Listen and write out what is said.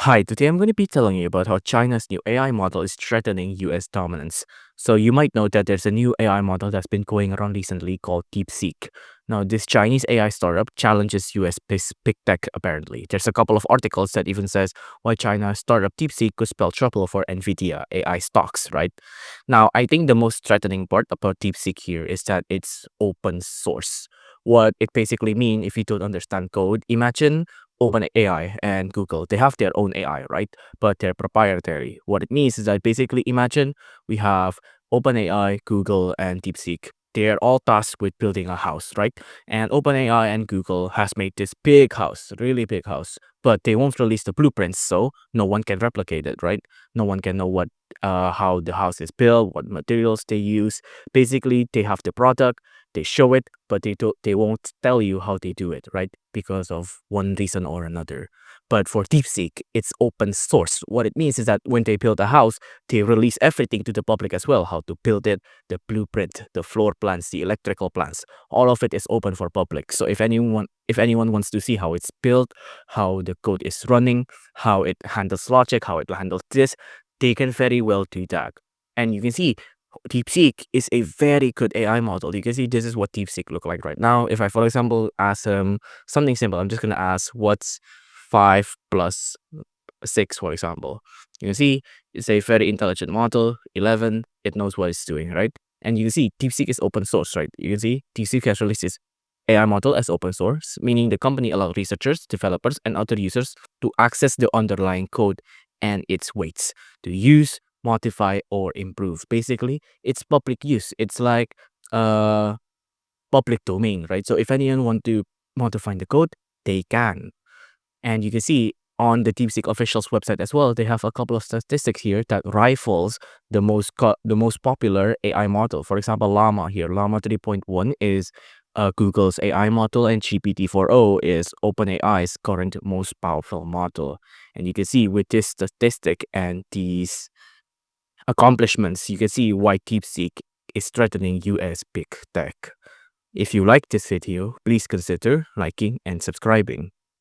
Hi, today I'm going to be telling you about how China's new AI model is threatening US dominance. So, you might know that there's a new AI model that's been going around recently called DeepSeek. Now, this Chinese AI startup challenges US big tech, apparently. There's a couple of articles that even says why China's startup DeepSeek could spell trouble for NVIDIA AI stocks, right? Now, I think the most threatening part about DeepSeek here is that it's open source. What it basically means, if you don't understand code, imagine OpenAI and Google, they have their own AI, right? But they're proprietary. What it means is that basically imagine we have OpenAI, Google, and DeepSeek. They're all tasked with building a house, right? And OpenAI and Google has made this big house, really big house, but they won't release the blueprints, so no one can replicate it, right? No one can know how the house is built, what materials they use. Basically, they have the product, they show it, but they won't tell you how they do it, right? Because of one reason or another. But for DeepSeek, it's open source. What it means is that when they build a house, they release everything to the public as well, how to build it, the blueprint, the floor plans, the electrical plans. All of it is open for public. So if anyone wants to see how it's built, how the code is running, how it handles logic, how it handles this, they can very well do that. And you can see DeepSeek is a very good AI model. You can see this is what DeepSeek look like right now. If I, for example, ask something simple, I'm just gonna ask what's 5 plus 6, for example. You can see it's a very intelligent model. 11, it knows what it's doing, right? And you can see DeepSeek is open source, right? You can see DeepSeek has released its AI model as open source, meaning the company allows researchers, developers, and other users to access the underlying code and its weights to use, modify, or improve. Basically, it's public use. It's like public domain, right? So if anyone want to modify the code, they can. And you can see on the DeepSeek official's website as well, they have a couple of statistics here that rivals the most popular AI model. For example, Llama here. Llama 3.1 is Google's AI model, and GPT-4o is OpenAI's current most powerful model. And you can see with this statistic and these accomplishments, you can see why DeepSeek is threatening US big tech. If you like this video, please consider liking and subscribing.